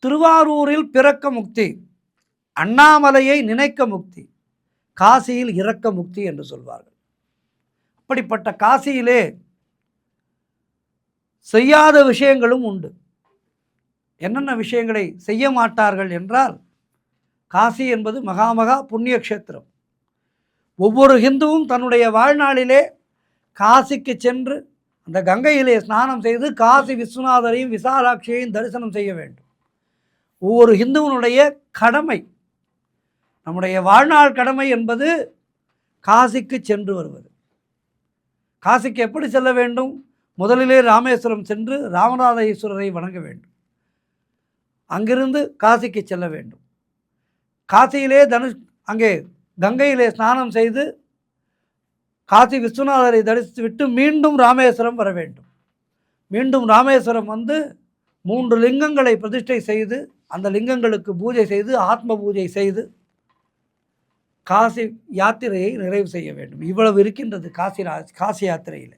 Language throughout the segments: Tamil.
திருவாரூரில் பிறக்க முக்தி, அண்ணாமலையை நினைக்க முக்தி, காசியில் இறக்க முக்தி என்று சொல்வார்கள். அப்படிப்பட்ட காசியிலே செய்யாத விஷயங்களும் உண்டு. என்னென்ன விஷயங்களை செய்ய மாட்டார்கள் என்றால், காசி என்பது மகா புண்ணிய க்ஷேத்திரம். ஒவ்வொரு ஹிந்துவும் தன்னுடைய வாழ்நாளிலே காசிக்கு சென்று அந்த கங்கையிலே ஸ்நானம் செய்து காசி விஸ்வநாதரையும் விசாலாட்சியையும் தரிசனம் செய்ய வேண்டும். ஒவ்வொரு ஹிந்துவனுடைய கடமை, நம்முடைய வாழ்நாள் கடமை என்பது காசிக்கு சென்று வருவது. காசிக்கு எப்படி செல்ல வேண்டும்? முதலிலே ராமேஸ்வரம் சென்று ராமநாத ஈஸ்வரரை வணங்க வேண்டும். அங்கிருந்து காசிக்கு செல்ல வேண்டும். காசியிலே அங்கே கங்கையிலே ஸ்நானம் செய்து காசி விஸ்வநாதரை தரிசித்துவிட்டு மீண்டும் ராமேஸ்வரம் வர வேண்டும். மீண்டும் ராமேஸ்வரம் வந்து 3 லிங்கங்களை பிரதிஷ்டை செய்து அந்த லிங்கங்களுக்கு பூஜை செய்து ஆத்ம பூஜை செய்து காசி யாத்திரையை நிறைவு செய்ய வேண்டும். இவ்வளவு இருக்கின்றது காசி யாத்திரையில்.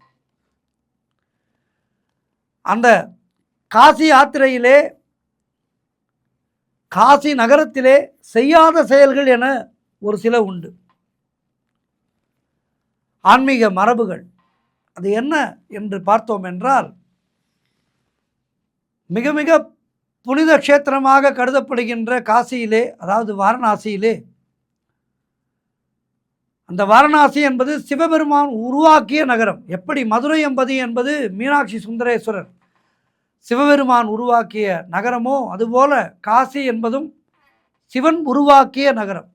அந்த காசி யாத்திரையிலே காசி நகரத்திலே செய்யாத செயல்கள் என ஒரு சில உண்டு. ஆன்மீக மரபுகள். அது என்ன என்று பார்த்தோம் என்றால், மிக மிக புனித க்ஷேத்திரமாக கருதப்படுகின்ற காசியிலே, அதாவது வாரணாசியிலே, அந்த வாரணாசி என்பது சிவபெருமான் உருவாக்கிய நகரம். எப்படி மதுரை என்பது மீனாட்சி சுந்தரேஸ்வரர் சிவபெருமான் உருவாக்கிய நகரமோ அதுபோல காசி என்பதும் சிவன் உருவாக்கிய நகரம்.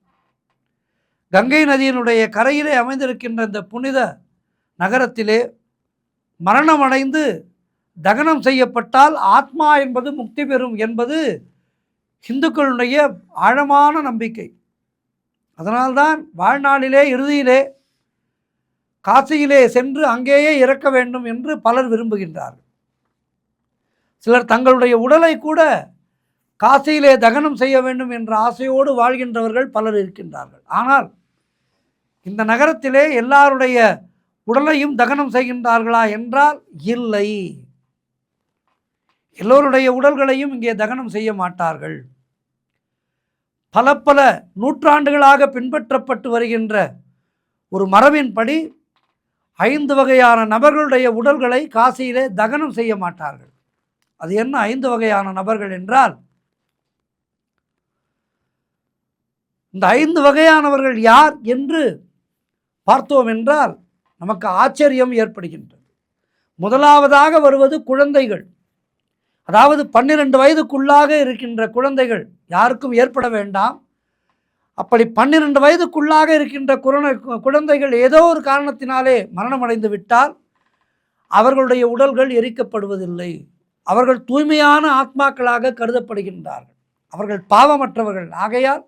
கங்கை நதியினுடைய கரையிலே அமைந்திருக்கின்ற இந்த புனித நகரத்திலே மரணமடைந்து தகனம் செய்யப்பட்டால் ஆத்மா என்பது முக்தி பெறும் என்பது இந்துக்களுடைய ஆழமான நம்பிக்கை. அதனால்தான் வாழ்நாளிலே இறுதியிலே காசியிலே சென்று அங்கேயே இறக்க வேண்டும் என்று பலர் விரும்புகின்றார்கள். சிலர் தங்களுடைய உடலை கூட காசியிலே தகனம் செய்ய வேண்டும் என்ற ஆசையோடு வாழ்கின்றவர்கள் பலர் இருக்கின்றார்கள். ஆனால் இந்த நகரத்திலே எல்லாருடைய உடலையும் தகனம் செய்கின்றார்களா என்றால் இல்லை. எல்லோருடைய உடல்களையும் இங்கே தகனம் செய்ய மாட்டார்கள். பல நூற்றாண்டுகளாக பின்பற்றப்பட்டு வருகின்ற ஒரு மரபின்படி 5 வகையான நபர்களுடைய உடல்களை காசியிலே தகனம் செய்ய மாட்டார்கள். அது என்ன 5 வகையான நபர்கள் என்றால், இந்த 5 வகையானவர்கள் யார் என்று பார்த்தோம் என்றால் நமக்கு ஆச்சரியம் ஏற்படுகின்றது. முதலாவதாக வருவது குழந்தைகள். அதாவது 12 வயதுக்குள்ளாக இருக்கின்ற குழந்தைகள் யாருக்கும் ஏற்பட வேண்டாம். அப்படி 12 வயதுக்குள்ளாக இருக்கின்ற குழந்தைகள் ஏதோ ஒரு காரணத்தினாலே மரணமடைந்து விட்டால் அவர்களுடைய உடல்கள் எரிக்கப்படுவதில்லை. அவர்கள் தூய்மையான ஆத்மாக்களாக கருதப்படுகின்றார்கள். அவர்கள் பாவமற்றவர்கள் ஆகையால்,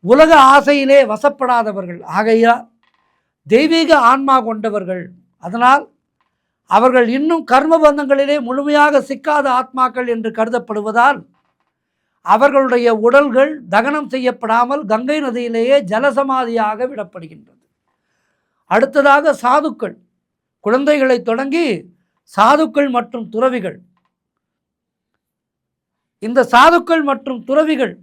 உலக ஆசையிலே வசப்படாதவர்கள் ஆகையால், தெய்வீக ஆன்மா கொண்டவர்கள். அதனால் அவர்கள் இன்னும் கர்ம பந்தங்களிலே முழுமையாக சிக்காத ஆத்மாக்கள் என்று கருதப்படுவதால் அவர்களுடைய உடல்கள் தகனம் செய்யப்படாமல் கங்கை நதியிலேயே ஜலசமாதியாக விடப்படுகின்றது. அடுத்ததாக சாதுக்கள். குழந்தைகளை தொடங்கி சாதுக்கள் மற்றும் துறவிகள். இந்த சாதுக்கள் மற்றும் துறவிகள்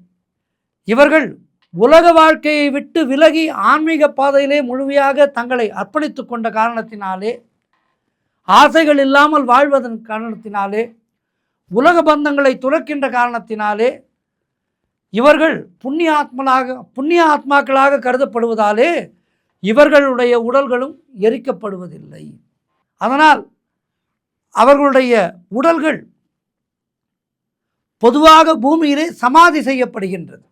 இவர்கள் உலக வாழ்க்கையை விட்டு விலகி ஆன்மீக பாதையிலே முழுமையாக தங்களை அர்ப்பணித்து கொண்ட காரணத்தினாலே, ஆசைகள் இல்லாமல் வாழ்வதன் காரணத்தினாலே, உலக பந்தங்களை துறக்கின்ற காரணத்தினாலே இவர்கள் புண்ணிய ஆத்மாக்களாக கருதப்படுவதாலே இவர்களுடைய உடல்களும் எரிக்கப்படுவதில்லை. அதனால் அவர்களுடைய உடல்கள் பொதுவாக பூமியிலே சமாதி செய்யப்படுகின்றது.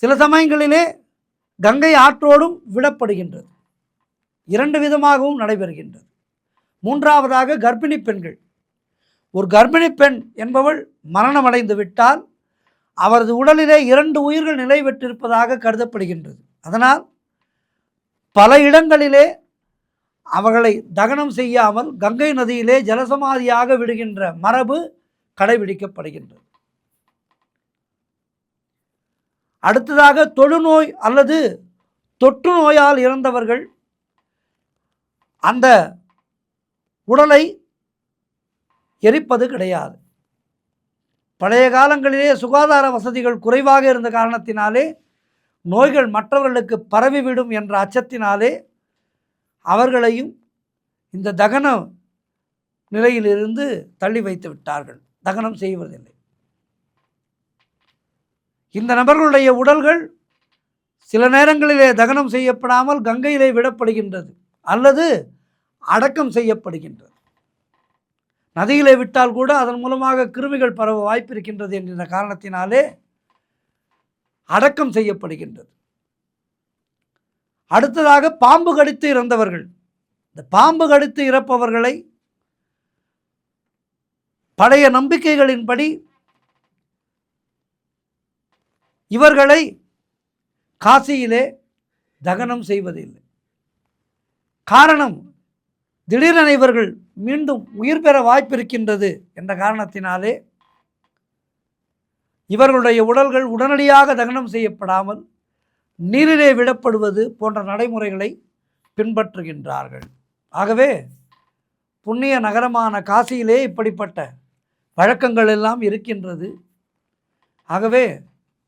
சில சமயங்களிலே கங்கை ஆற்றோடும் விடப்படுகின்றது. 2 விதமாகவும் நடைபெறுகின்றது. மூன்றாவதாக கர்ப்பிணி பெண்கள். ஒரு கர்ப்பிணி பெண் என்பவள் மரணமடைந்து விட்டால் அவரது உடலிலே 2 உயிர்கள் நிலை பெற்றிருப்பதாக கருதப்படுகின்றது. அதனால் பல இடங்களிலே அவர்களை தகனம் செய்யாமல் கங்கை நதியிலே ஜலசமாதியாக விடுகின்ற மரபு கடைபிடிக்கப்படுகின்றது. அடுத்ததாக தொழுநோய் அல்லது தொற்று நோயால் இறந்தவர்கள் அந்த உடலை எரிப்பது கிடையாது. பழைய காலங்களிலே சுகாதார வசதிகள் குறைவாக இருந்த காரணத்தினாலே நோய்கள் மற்றவர்களுக்கு பரவிவிடும் என்ற அச்சத்தினாலே அவர்களையும் இந்த தகன நிலையிலிருந்து தள்ளி வைத்து விட்டார்கள். தகனம் செய்வதில்லை. இந்த நபர்களுடைய உடல்கள் சில நேரங்களிலே தகனம் செய்யப்படாமல் கங்கையிலே விடப்படுகின்றது அல்லது அடக்கம் செய்யப்படுகின்றது. நதியிலே விட்டால் கூட அதன் மூலமாக கிருமிகள் பரவ வாய்ப்பு இருக்கின்றது என்கின்ற காரணத்தினாலே அடக்கம் செய்யப்படுகின்றது. அடுத்ததாக பாம்பு கடித்து இறந்தவர்கள். இந்த பாம்பு கடித்து இறப்பவர்களை பழைய நம்பிக்கைகளின்படி இவர்களை காசியிலே தகனம் செய்வதில்லை. காரணம், திடீரென இவர்கள் மீண்டும் உயிர் பெற வாய்ப்பிருக்கின்றது என்ற காரணத்தினாலே இவர்களுடைய உடல்கள் உடனடியாக தகனம் செய்யப்படாமல் நீரிலே விடப்படுவது போன்ற நடைமுறைகளை பின்பற்றுகின்றார்கள். ஆகவே புண்ணிய நகரமான காசியிலே இப்படிப்பட்ட வழக்கங்கள் எல்லாம் இருக்கின்றது. ஆகவே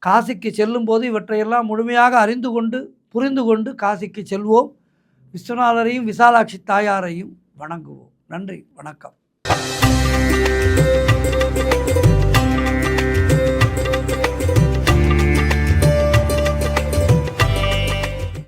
காசிக்கு செல்லும்போது இவற்றையெல்லாம் முழுமையாக அறிந்து கொண்டு புரிந்து கொண்டு காசிக்கு செல்வோம். விஸ்வநாதரையும் விசாலாட்சி தாயாரையும் வணங்குவோம். நன்றி, வணக்கம்.